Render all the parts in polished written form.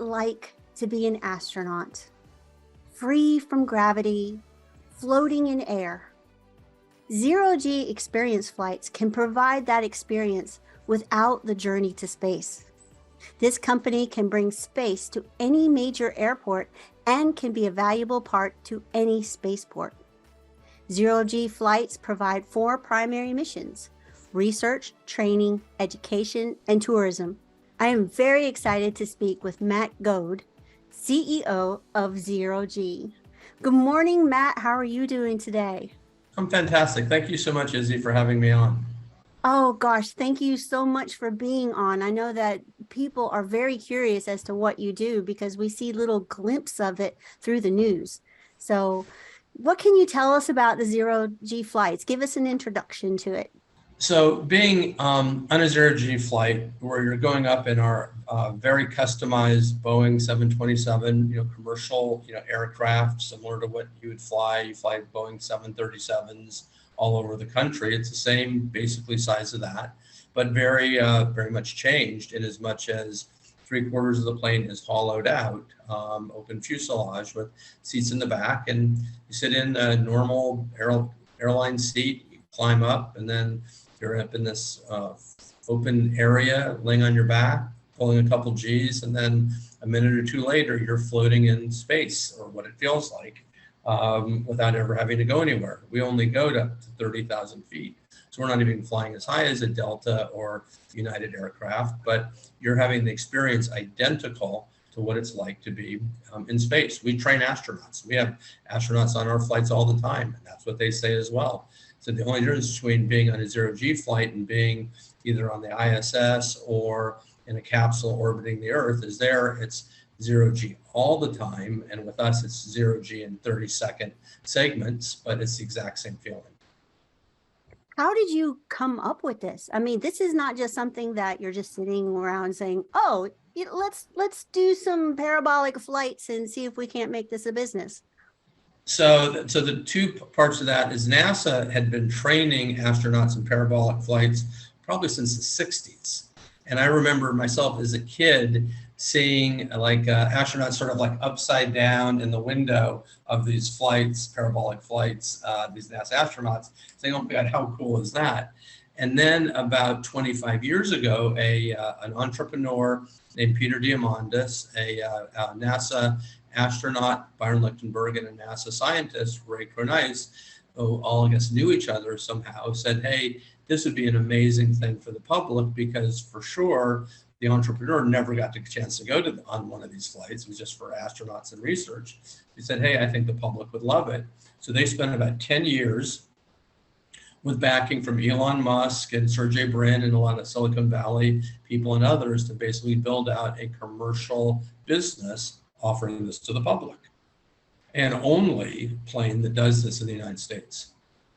like to be an astronaut? Free from gravity, floating in air. Zero-G experience flights can provide that experience without the journey to space. This company can bring space to any major airport and can be a valuable part to any spaceport. Zero-G flights provide 4 primary missions: research, training, education, and tourism. I am very excited to speak with Matt Gohd, CEO of Zero-G. Good morning, Matt. How are you doing today? I'm fantastic. Thank you so much, Izzy, for having me on. Oh gosh, thank you so much for being on. I know that people are very curious as to what you do because we see little glimpses of it through the news. So what can you tell us about the Zero-G flights? Give us an introduction to it. So being on a zero-G flight where you're going up in our very customized Boeing 727, commercial, aircraft, similar to what you would fly. You fly Boeing 737s all over the country. It's the same basically size of that, but very, very much changed in as much as 3/4 of the plane is hollowed out, open fuselage with seats in the back, and you sit in a normal airline seat, you climb up, and then you're up in this open area, laying on your back, pulling a couple G's, and then a minute or two later, you're floating in space, or what it feels like, without ever having to go anywhere. We only go to 30,000 feet. So we're not even flying as high as a Delta or United aircraft, but you're having the experience identical to what it's like to be in space. We train astronauts. We have astronauts on our flights all the time, and that's what they say as well. So the only difference between being on a zero-G flight and being either on the ISS or in a capsule orbiting the Earth is it's zero-G all the time. And with us, it's zero-G in 30-second segments, but it's the exact same feeling. How did you come up with this? I mean, this is not just something that you're just sitting around saying, oh, let's do some parabolic flights and see if we can't make this a business. So the two parts of that is NASA had been training astronauts in parabolic flights probably since the 60s. And I remember myself as a kid seeing astronauts sort of like upside down in the window of these flights, parabolic flights, these NASA astronauts, saying, oh my God, how cool is that? And then about 25 years ago, an entrepreneur named Peter Diamandis, a NASA astronaut, Byron Lichtenberg, and a NASA scientist, Ray Cronise, who all, I guess, knew each other somehow, said, hey, this would be an amazing thing for the public because for sure, the entrepreneur never got the chance to go on one of these flights. It was just for astronauts and research. He said, hey, I think the public would love it. So they spent about 10 years with backing from Elon Musk and Sergey Brin and a lot of Silicon Valley people and others to basically build out a commercial business offering this to the public. And only plane that does this in the United States.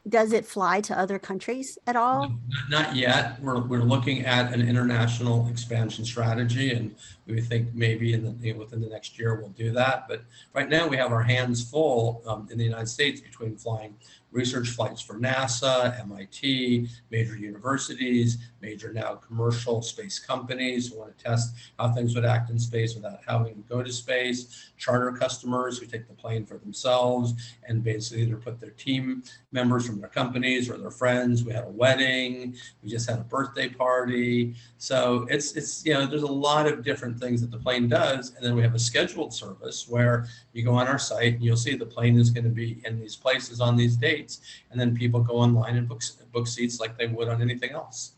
Does it fly to other countries at all? No, not yet. We're looking at an international expansion strategy, and we think maybe within the next year we'll do that. But right now we have our hands full in the United States between flying research flights for NASA, MIT, major universities, major now commercial space companies who want to test how things would act in space without having to go to space, charter customers who take the plane for themselves and basically either put their team members from their companies or their friends. We had a wedding, we just had a birthday party. So it's there's a lot of different things that the plane does. And then we have a scheduled service where you go on our site and you'll see the plane is going to be in these places on these dates. And then people go online and book seats like they would on anything else.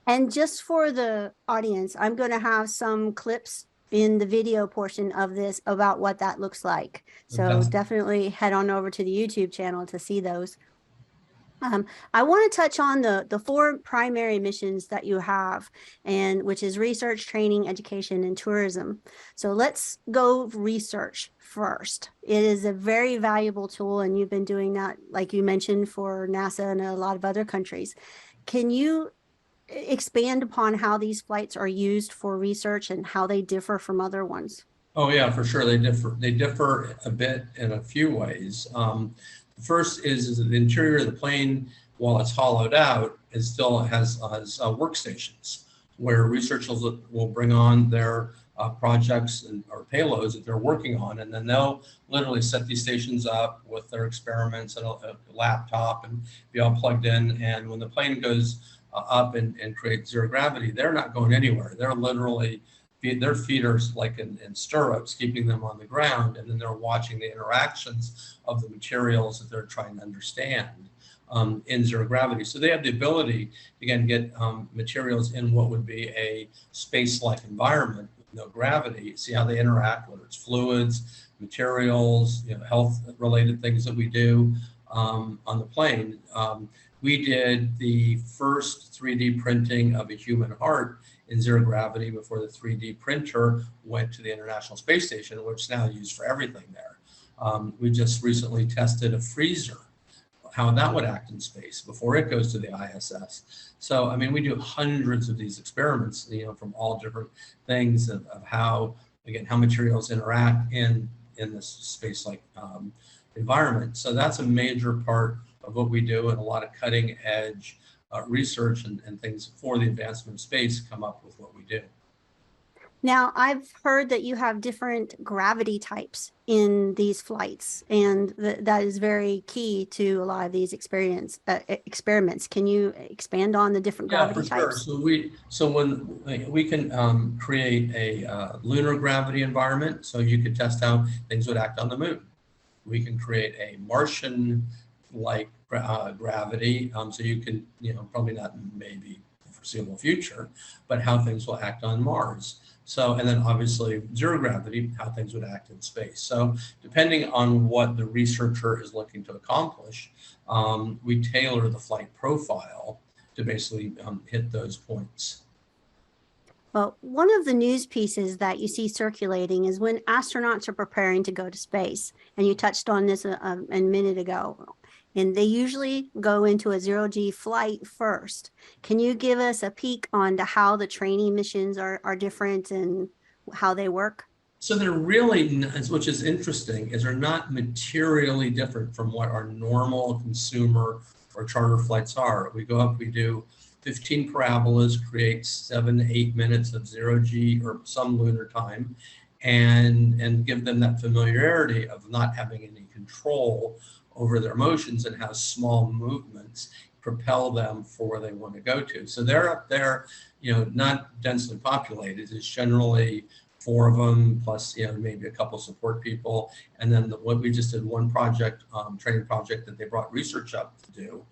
And just for the audience, I'm going to have some clips in the video portion of this about what that looks like. So definitely head on over to the YouTube channel to see those. I want to touch on the 4 primary missions that you have, and which is research, training, education, and tourism. So let's go research first. It is a very valuable tool, and you've been doing that, like you mentioned, for NASA and a lot of other countries. Can you expand upon how these flights are used for research and how they differ from other ones? Oh yeah, for sure. They differ a bit in a few ways. The first is the interior of the plane, while it's hollowed out, it still has workstations where researchers will bring on their projects or payloads that they're working on, and then they'll literally set these stations up with their experiments and a laptop and be all plugged in. And when the plane goes up and creates zero gravity, they're not going anywhere. They're literally, their feet are like in stirrups, keeping them on the ground, and then they're watching the interactions of the materials that they're trying to understand in zero gravity. So they have the ability, again, get materials in what would be a space-like environment with no gravity, see how they interact, whether it's fluids, materials, health-related things that we do on the plane. We did the first 3D printing of a human heart in zero gravity before the 3D printer went to the International Space Station, which is now used for everything there. We just recently tested a freezer, how that would act in space before it goes to the ISS. So, I mean, we do hundreds of these experiments, from all different things of how, again, how materials interact in this space-like environment. So that's a major part of what we do, and a lot of cutting edge research and things for the advancement of space come up with what we do. Now, I've heard that you have different gravity types in these flights, and that is very key to a lot of these experiments. Can you expand on the different gravity types? Sure. So when we can create a lunar gravity environment, so you could test how things would act on the moon. We can create a Martian-like gravity, so you can, probably not maybe the foreseeable future, but how things will act on Mars. So, and then obviously zero gravity, how things would act in space. So depending on what the researcher is looking to accomplish, we tailor the flight profile to basically hit those points. Well, one of the news pieces that you see circulating is when astronauts are preparing to go to space, and you touched on this a minute ago, and they usually go into a zero-G flight first. Can you give us a peek on how the training missions are different and how they work? So they're really, which is interesting, is they're not materially different from what our normal consumer or charter flights are. We go up, we do 15 parabolas, create 7 to 8 minutes of zero-G or some lunar time, and give them that familiarity of not having any control over their motions and how small movements propel them for where they want to go to. So they're up there, not densely populated. It's generally 4 of them plus, maybe a couple support people. And then what we just did, one project, training project that they brought research up to do.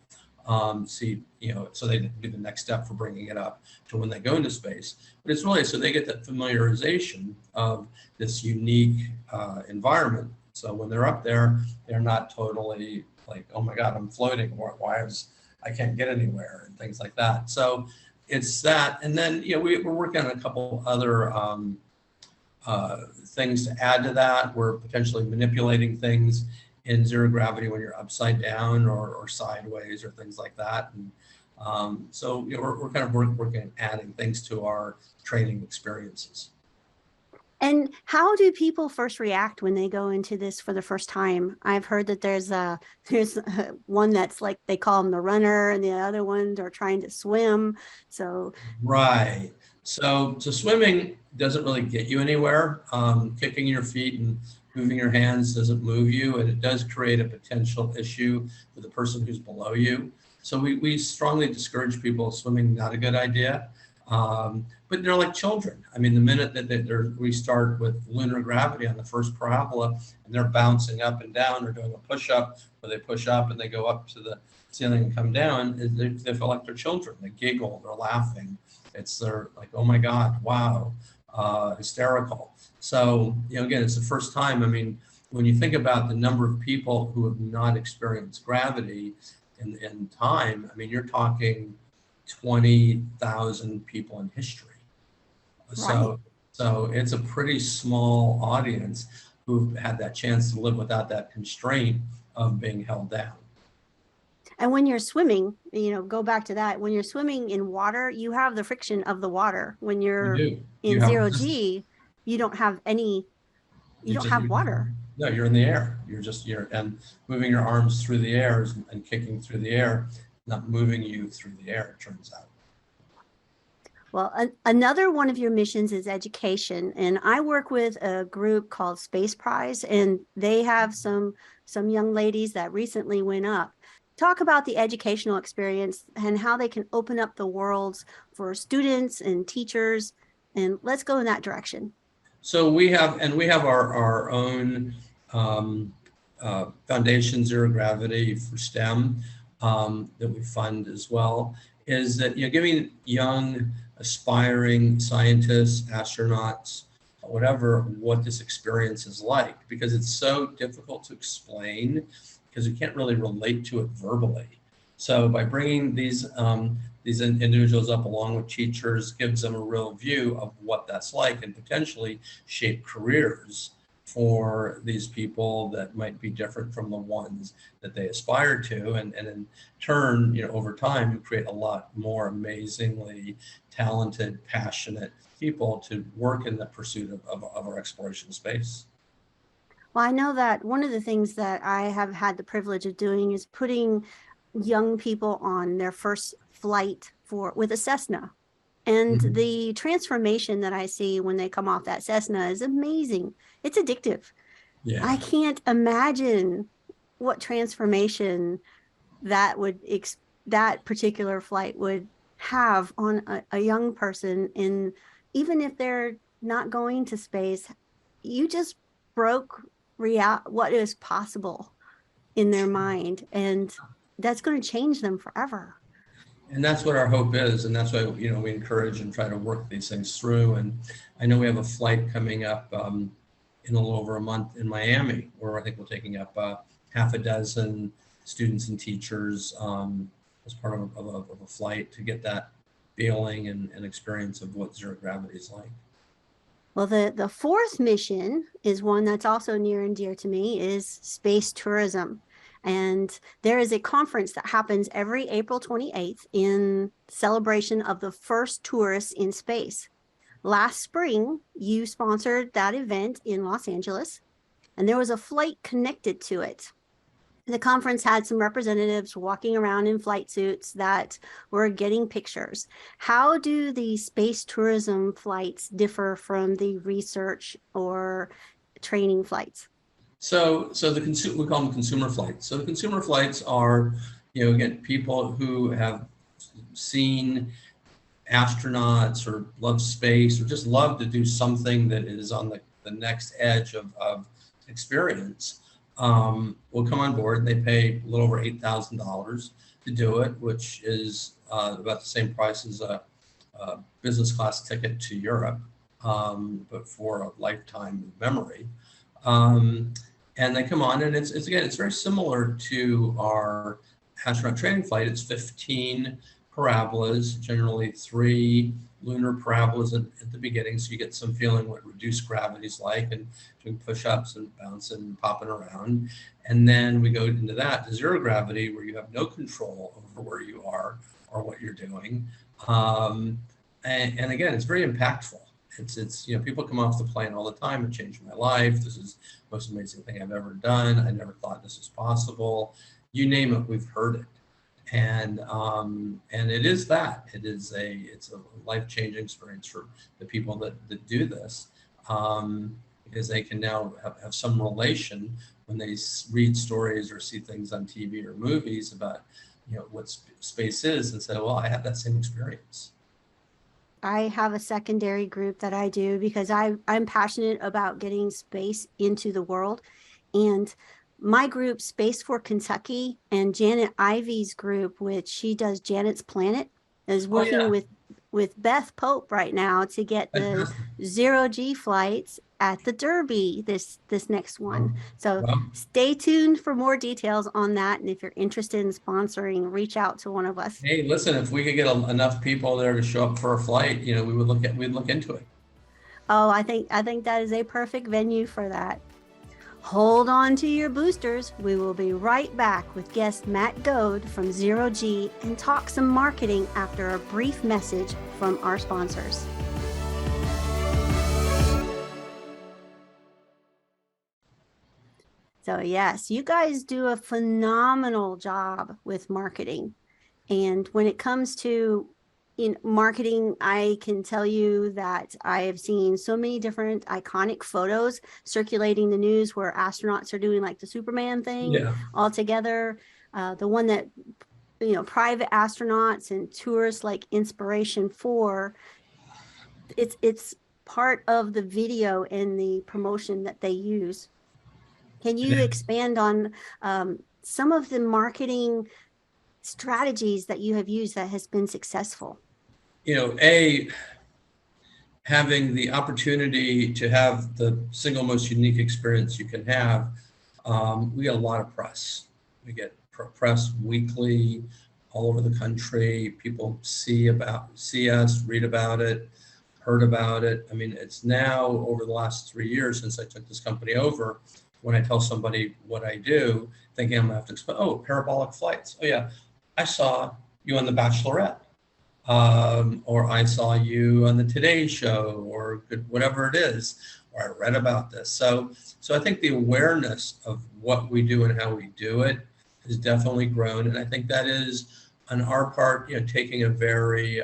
So they do the next step for bringing it up to when they go into space. But it's really, so they get that familiarization of this unique environment. So when they're up there, they're not totally like, oh my God, I'm floating. Why I can't get anywhere and things like that. So it's that. And then, we're working on a couple other things to add to that. We're potentially manipulating things in zero gravity when you're upside down or sideways or things like that. And so we're kind of working at adding things to our training experiences. And how do people first react when they go into this for the first time? I've heard that there's one that's like, they call them the runner, and the other ones are trying to swim. So right. So swimming doesn't really get you anywhere. Kicking your feet and moving your hands doesn't move you, and it does create a potential issue for the person who's below you. So we strongly discourage people swimming, not a good idea. But they're like children. I mean, the minute that we start with lunar gravity on the first parabola and they're bouncing up and down or doing a push-up, where they push up and they go up to the ceiling and come down, they feel like they're children. They giggle, they're laughing. They're like, oh my God, wow, hysterical. So, again, it's the first time. I mean, when you think about the number of people who have not experienced gravity in time, I mean, you're talking 20,000 people in history. right. So it's a pretty small audience who've had that chance to live without that constraint of being held down. And when you're swimming, go back to that. When you're swimming in water, you have the friction of the water. When you're in zero-G, you don't have water. No, you're in the air. And moving your arms through the air and kicking through the air, not moving you through the air, it turns out. Well, another one of your missions is education, and I work with a group called SpacePrize, and they have some young ladies that recently went up. Talk about the educational experience and how they can open up the worlds for students and teachers, and let's go in that direction. So we have our own um, foundation, Zero Gravity for STEM, that we fund as well. Is that, giving young aspiring scientists, astronauts, whatever, what this experience is like, because it's so difficult to explain, because you can't really relate to it verbally. So by bringing these individuals up along with teachers gives them a real view of what that's like, and potentially shape careers for these people that might be different from the ones that they aspire to, and in turn, over time, create a lot more amazingly talented, passionate people to work in the pursuit of our exploration space. Well, I know that one of the things that I have had the privilege of doing is putting young people on their first flight with a Cessna. And Mhm. the transformation that I see when they come off that Cessna is amazing. It's addictive. I Yeah. can't imagine what transformation that that particular flight would have on a young person. And even if they're not going to space, you just broke what is possible in their mind, and that's going to change them forever. And that's what our hope is, and that's why we encourage and try to work these things through. And I know we have a flight coming up in a little over a month in Miami, where I think we're taking up half a dozen students and teachers as part of a flight to get that feeling and experience of what zero gravity is like. Well, the fourth mission is one that's also near and dear to me, is space tourism. And there is a conference that happens every April 28th in celebration of the first tourists in space. Last spring, you sponsored that event in Los Angeles, and there was a flight connected to it. The conference had some representatives walking around in flight suits that were getting pictures. How do the space tourism flights differ from the research or training flights? So we call them consumer flights. So the consumer flights are, again, people who have seen astronauts or love space or just love to do something that is on the next edge of experience, will come on board, and they pay a little over $8,000 to do it, which is about the same price as a business class ticket to Europe, but for a lifetime memory. Um, and they come on, and it's very similar to our astronaut training flight. It's 15 parabolas, generally 3 lunar parabolas at the beginning, so you get some feeling what reduced gravity is like, and doing push-ups and bouncing and popping around. And then we go into that to zero gravity, where you have no control over where you are or what you're doing. And again, it's very impactful. It's people come off the plane all the time. It changed my life. This is the most amazing thing I've ever done. I never thought this was possible. You name it, we've heard it. And it is that. It's a life-changing experience for the people that do this, because they can now have some relation when they read stories or see things on TV or movies about what space is, and say, well, I had that same experience. I have a secondary group that I do because I'm passionate about getting space into the world. And my group, Space for Kentucky, and Janet Ivy's group, which she does Janet's Planet, is Oh working yeah, with Beth Pope right now to get the fantastic. zero G flights at the Derby this next one. Well, So well, stay tuned for more details on that. And if you're interested in sponsoring, reach out to one of us. hey, listen, if we could get enough people there to show up for a flight, we'd look into it. Oh, I think that is a perfect venue for that. Hold on to your boosters. We will be right back with guest Matt Gohd from Zero G and talk some marketing after a brief message from our sponsors. So yes, you guys do a phenomenal job with marketing. And when it comes to In marketing, I can tell you that I have seen so many different iconic photos circulating the news where astronauts are doing like the Superman thing Yeah. all together. The one that, private astronauts and tourists like inspiration for, it's part of the video and the promotion that they use. Can you expand on some of the marketing strategies that you have used that has been successful? Having the opportunity to have the single most unique experience you can have, we get a lot of press. We get press weekly all over the country. People see us, read about it, heard about it. I mean, it's now over the last 3 years since I took this company over. When I tell somebody what I do, thinking I'm gonna have to explain, oh, parabolic flights. Oh yeah, I saw you on The Bachelorette, or I saw you on the Today Show, or whatever it is, or I read about this. So I think the awareness of what we do and how we do it has definitely grown, and I think that is on our part, taking a very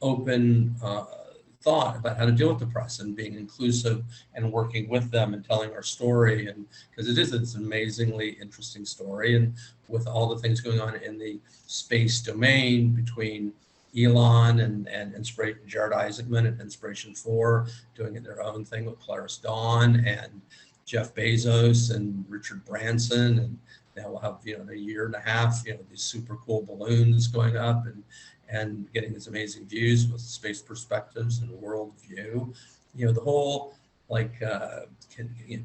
open thought about how to deal with the press and being inclusive and working with them and telling our story, and because it's an amazingly interesting story, and with all the things going on in the space domain between Elon and Inspiration, Jared Isaacman and Inspiration 4 doing their own thing with Polaris Dawn, and Jeff Bezos and Richard Branson, and now we'll have in a year and a half these super cool balloons going up, and getting these amazing views with space perspectives and world view. The whole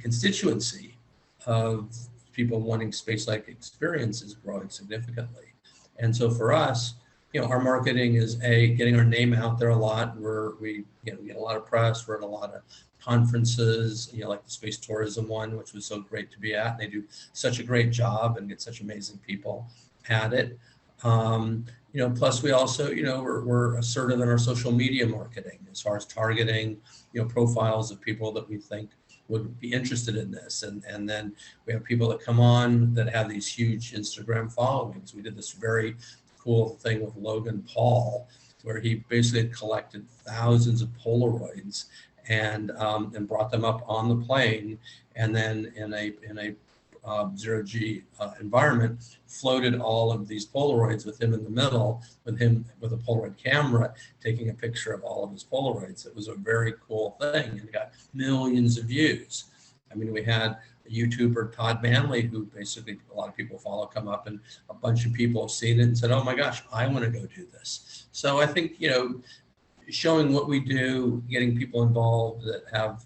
constituency of people wanting space-like experience is growing significantly. And so for us, our marketing is getting our name out there a lot. We get a lot of press. We're at a lot of conferences, like the Space Tourism one, which was so great to be at. And they do such a great job and get such amazing people at it. Plus we also, we're assertive in our social media marketing as far as targeting, profiles of people that we think would be interested in this. And then we have people that come on that have these huge Instagram followings. We did this very cool thing with Logan Paul, where he basically collected thousands of Polaroids and brought them up on the plane, and then in a zero-G environment, floated all of these Polaroids with him in the middle, with a Polaroid camera taking a picture of all of his Polaroids. It was a very cool thing, and it got millions of views. I mean, we had a YouTuber, Todd Manley, who basically a lot of people follow, come up, and a bunch of people have seen it and said, oh my gosh, I want to go do this. So I think, showing what we do, getting people involved that have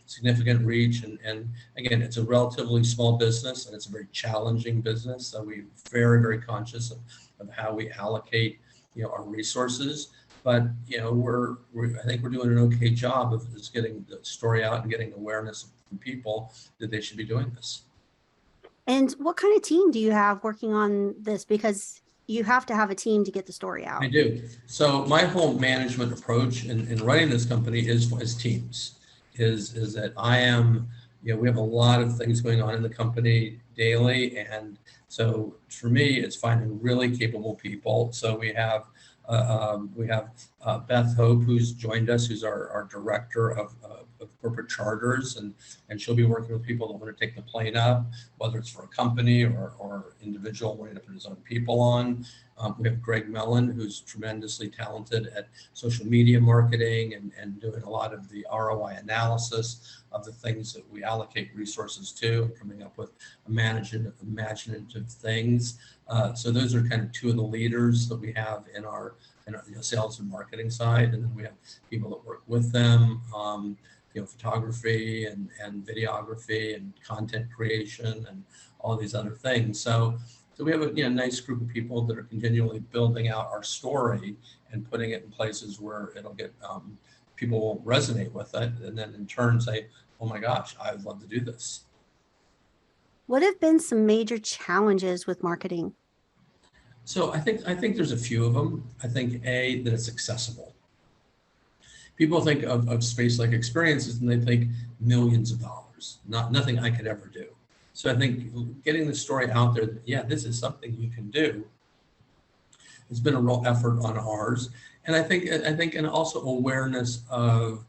significant reach, and again, it's a relatively small business and it's a very challenging business. So we're very, very conscious of how we allocate, our resources. But I think we're doing an okay job of just getting the story out and getting awareness from people that they should be doing this. And what kind of team do you have working on this? Because you have to have a team to get the story out. I do. So my whole management approach in running this company is teams. Is that I am, we have a lot of things going on in the company daily, and so for me, it's finding really capable people. So we have Beth Pope, who's joined us, who's our director of corporate charters, and she'll be working with people that want to take the plane up, whether it's for a company or individual wanting to put his own people on. We have Greg Mellon, who's tremendously talented at social media marketing and doing a lot of the ROI analysis of the things that we allocate resources to, and coming up with imaginative things. So those are kind of two of the leaders that we have in our sales and marketing side, and then we have people that work with them, photography and videography and content creation and all these other things. So we have a nice group of people that are continually building out our story and putting it in places where it'll get people will resonate with it, and then in turn say, oh my gosh, I would love to do this. What have been some major challenges with marketing? So I think there's a few of them. I think that it's accessible. People think of space-like experiences and they think millions of dollars, nothing I could ever do. So I think getting the story out there that, yeah, this is something you can do. it's been a real effort on ours. And I think, and also awareness of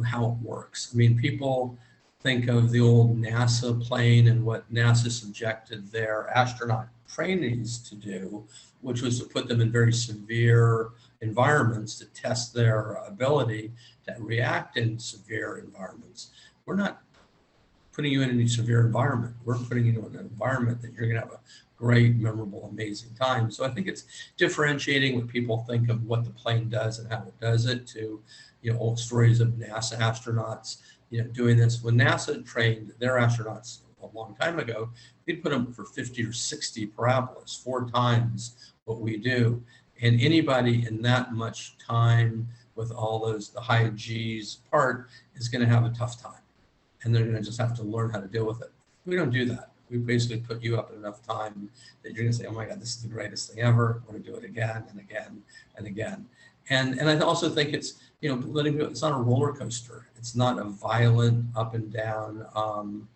how it works. I mean, people think of the old NASA plane and what NASA subjected their astronaut trainees to do, which was to put them in very severe environments to test their ability to react in severe environments. We're not putting you in any severe environment. We're putting you in an environment that you're going to have a great, memorable, amazing time. So I think it's differentiating what people think of what the plane does and how it does it to, old stories of NASA astronauts, doing this. When NASA trained their astronauts a long time ago, they'd put them for 50 or 60 parabolas, 4 times what we do. And anybody in that much time with all those, the high G's part is going to have a tough time. And they're going to just have to learn how to deal with it. We don't do that. We basically put you up in enough time that you're going to say, oh my God, this is the greatest thing ever. I want to do it again and again and again. And I also think it's, letting people, it's not a roller coaster. It's not a violent up and down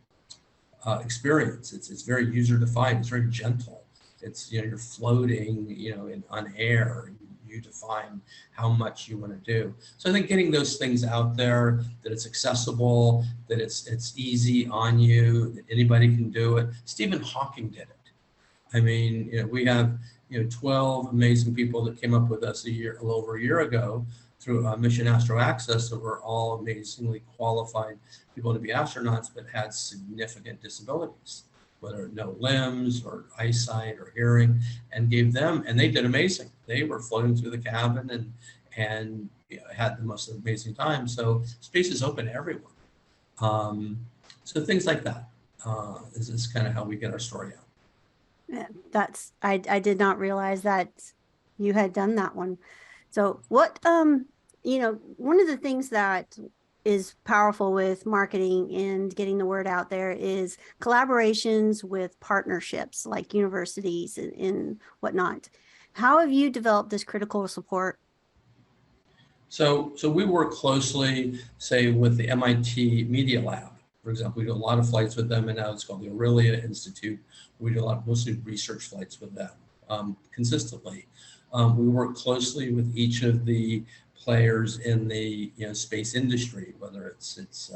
experience. It's very user defined. It's very gentle. It's, you're floating, on air. You define how much you want to do. So I think getting those things out there, that it's accessible, that it's easy on you, that anybody can do it. Stephen Hawking did it. I mean, we have 12 amazing people that came up with us a little over a year ago through Mission Astro Access, that were all amazingly qualified people to be astronauts, but had significant disabilities, whether no limbs or eyesight or hearing, and gave them, and they did amazing. They were floating through the cabin and had the most amazing time. So space is open to everyone. So things like that is kind of how we get our story out. Yeah, I did not realize that you had done that one. So what, one of the things that is powerful with marketing and getting the word out there is collaborations with partnerships like universities and whatnot. How have you developed this critical support? So we work closely, say, with the MIT Media Lab. For example, we do a lot of flights with them, and now it's called the Aurelia Institute. We do mostly research flights with them consistently. We work closely with each of the players in the space industry, whether it's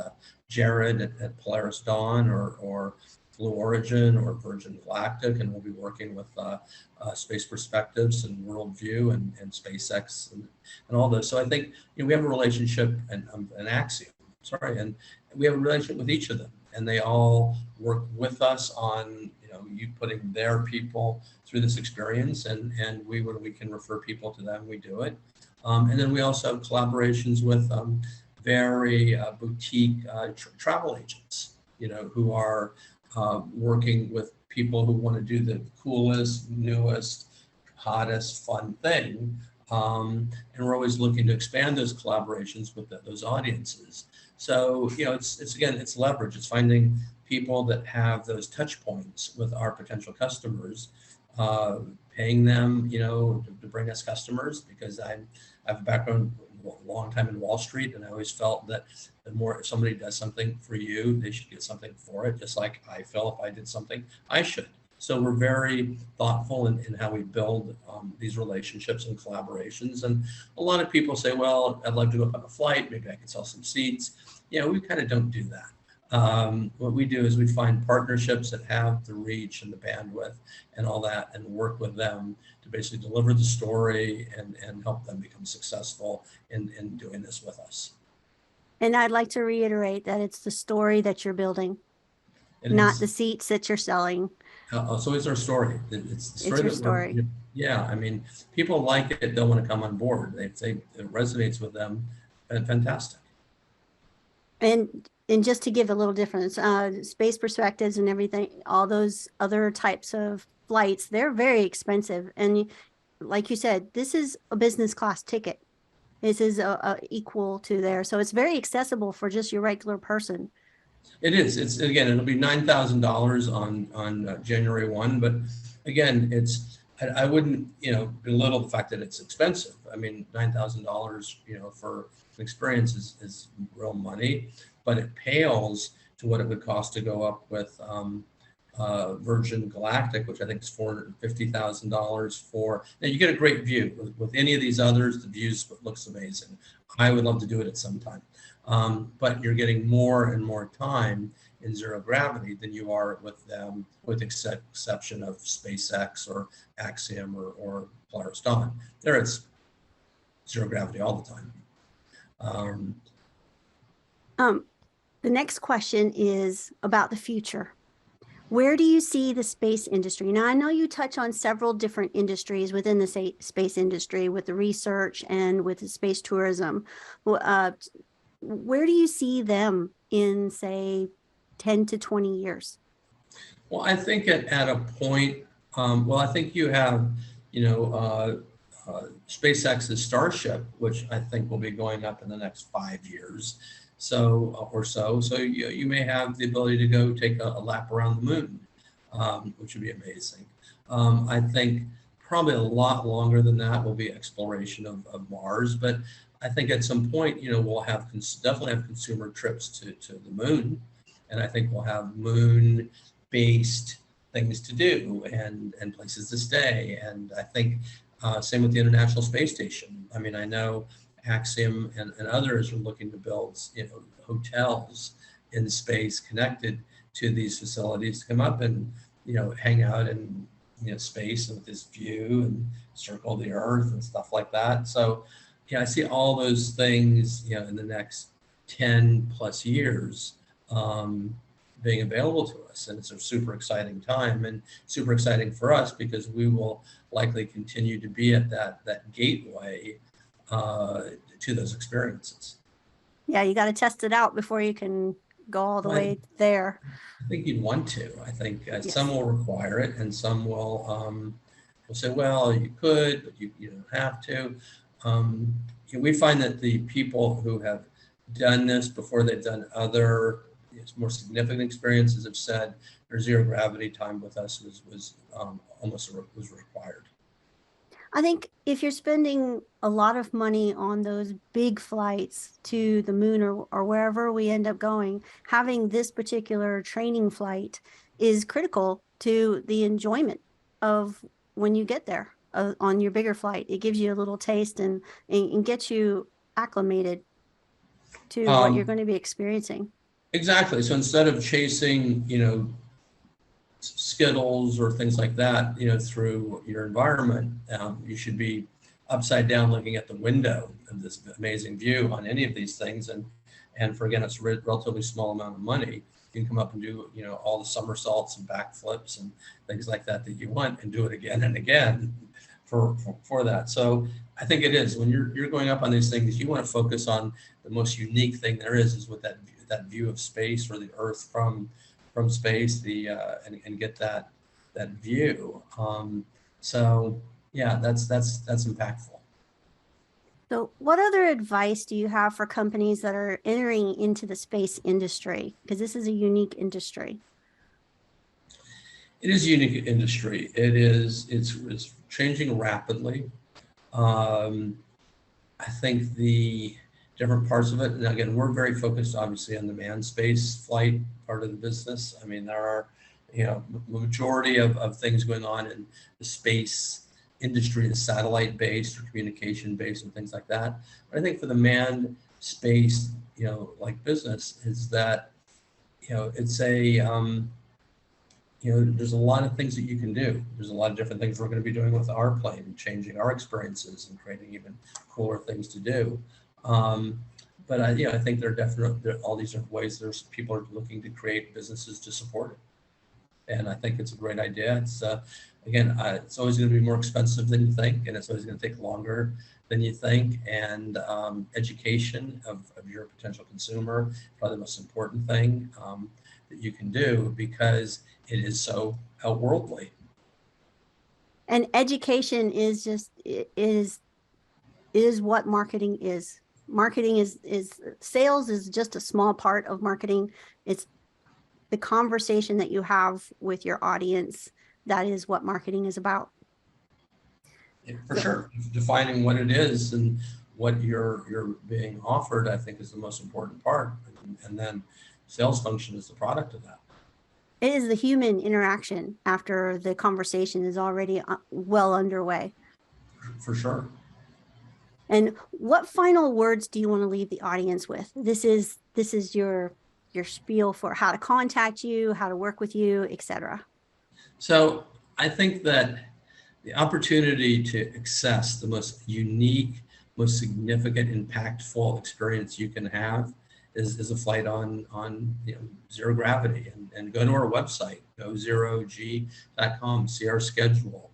Jared at Polaris Dawn or Blue Origin or Virgin Galactic, and we'll be working with Space Perspectives and Worldview and SpaceX and all those. So I think we have a relationship and an Axiom. And we have a relationship with each of them, and they all work with us on you putting their people through this experience, and when we can refer people to them, we do it. And then we also have collaborations with very boutique travel agents, who are working with people who want to do the coolest, newest, hottest, fun thing. And we're always looking to expand those collaborations with those audiences. So, it's leverage. It's finding people that have those touch points with our potential customers, paying them, to bring us customers, because I have a background a long time in Wall Street, and I always felt that the more if somebody does something for you, they should get something for it, just like I feel if I did something, I should. So we're very thoughtful in how we build these relationships and collaborations. And a lot of people say, well, I'd love to go up on a flight, maybe I can sell some seats. We kind of don't do that. What we do is we find partnerships that have the reach and the bandwidth and all that, and work with them to basically deliver the story and help them become successful in doing this with us. And I'd like to reiterate that it's the story that you're building, not the seats that you're selling. So it's our story. It's the story. It's your story. Yeah, I mean, people like it, they'll want to come on board. They say it resonates with them, and fantastic. And just to give a little difference, Space Perspectives and everything, all those other types of flights, they're very expensive. And like you said, this is a business class ticket. This is equal to there. So it's very accessible for just your regular person. It is. It's, again, it'll be $9,000 on January 1. But again, I wouldn't, belittle the fact that it's expensive. I mean, $9,000, for an experience is real money, but it pales to what it would cost to go up with Virgin Galactic, which I think is $450,000 for. Now you get a great view. With any of these others, the views looks amazing. I would love to do it at some time, but you're getting more and more time in zero gravity than you are with them, with exception of SpaceX or Axiom or Polaris Dawn. There it's zero gravity all the time. The next question is about the future. Where do you see the space industry? Now, I know you touch on several different industries within the space industry with the research and with the space tourism. Where do you see them in, say, 10 to 20 years? Well, I think at a point, I think you have, SpaceX's Starship, which I think will be going up in the next 5 years. So you may have the ability to go take a lap around the moon, which would be amazing. I think probably a lot longer than that will be exploration of Mars, but I think at some point, we'll have definitely have consumer trips to the moon, and I think we'll have moon-based things to do and places to stay. And I think same with the International Space Station. I mean, I know Axiom and others are looking to build, hotels in space connected to these facilities to come up and, hang out in, space and with this view and circle the Earth and stuff like that. So, I see all those things, in the next 10 plus years being available to us. And it's a super exciting time and super exciting for us because we will likely continue to be at that gateway to those experiences. Yeah, you got to test it out before you can go all the way there. I think you'd want to. I think yes. Some will require it, and some will say, "Well, you could, but you don't have to." We find that the people who have done this before they've done other more significant experiences have said their zero gravity time with us was required. I think if you're spending a lot of money on those big flights to the moon or wherever we end up going, having this particular training flight is critical to the enjoyment of when you get there on your bigger flight. It gives you a little taste and gets you acclimated to what you're going to be experiencing. Exactly. So instead of chasing, Skittles or things like that, through your environment, you should be upside down looking at the window of this amazing view on any of these things. And for, again, it's a relatively small amount of money. You can come up and do, all the somersaults and backflips and things like that you want and do it again and again for that. So I think it is when you're going up on these things, you want to focus on the most unique thing there is with that view of space or the Earth from space, and get that view. So yeah, that's impactful. So what other advice do you have for companies that are entering into the space industry? Because this is a unique industry. It is a unique industry. It's changing rapidly. I think the different parts of it, and again, we're very focused obviously on the manned space flight part of the business. I mean, there are, the majority of things going on in the space industry is satellite based or communication based and things like that. But I think for the manned space, like business is that, it's a, there's a lot of things that you can do. There's a lot of different things we're going to be doing with our plane, changing our experiences and creating even cooler things to do. But I think there are all these different ways. There's people are looking to create businesses to support it, and I think it's a great idea. It's it's always going to be more expensive than you think, and it's always going to take longer than you think. And education of your potential consumer is probably the most important thing that you can do because it is so outworldly. And education is what marketing is. Marketing is sales is just a small part of marketing. It's the conversation that you have with your audience. That is what marketing is about. Yeah, for sure. Defining what it is and what you're being offered, I think, is the most important part. And then sales function is the product of that. It is the human interaction after the conversation is already well underway. For sure. And what final words do you want to leave the audience with? This is your spiel for how to contact you, how to work with you, etc. So I think that the opportunity to access the most unique, most significant, impactful experience you can have is a flight on zero gravity, and go to our website, go0g.com, see our schedule.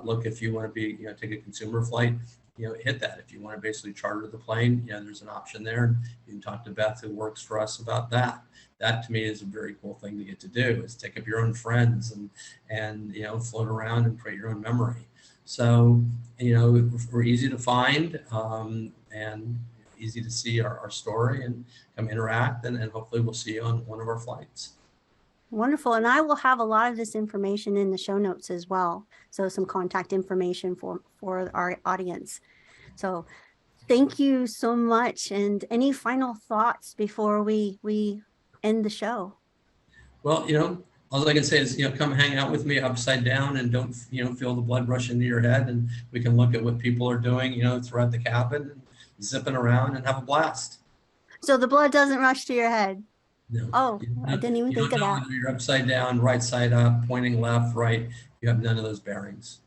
Look, if you want to be, take a consumer flight, hit that. If you want to basically charter the plane, there's an option there. And you can talk to Beth, who works for us, about that. That to me is a very cool thing to get to do, is take up your own friends and float around and create your own memory. So we're easy to find, and easy to see our story and come interact, and hopefully we'll see you on one of our flights. Wonderful. And I will have a lot of this information in the show notes as well. So some contact information for our audience. So thank you so much. And any final thoughts before we end the show? Well, all I can say is, come hang out with me upside down, and don't, feel the blood rush into your head, and we can look at what people are doing, throughout the cabin, and zipping around and have a blast. So the blood doesn't rush to your head. No. Oh, I didn't even think of that. Whether you're upside down, right side up, pointing left, right, you have none of those bearings.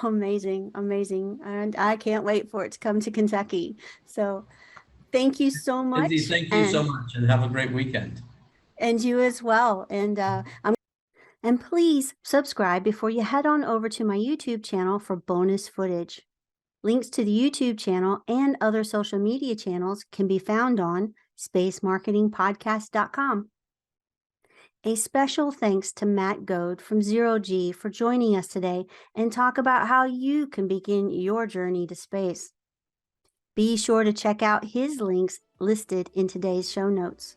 Amazing. And I can't wait for it to come to Kentucky. So thank you so much. Izzy, thank you so much, and have a great weekend. And you as well. And please subscribe before you head on over to my YouTube channel for bonus footage. Links to the YouTube channel and other social media channels can be found on spacemarketingpodcast.com. A special thanks to Matt Gohd from Zero G for joining us today and talk about how you can begin your journey to space. Be sure to check out his links listed in today's show notes.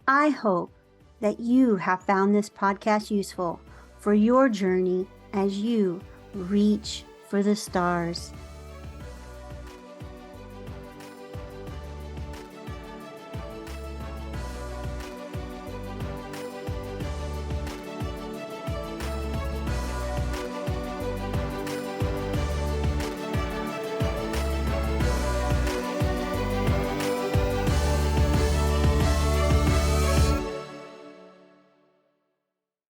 I hope that you have found this podcast useful for your journey as you reach for the stars.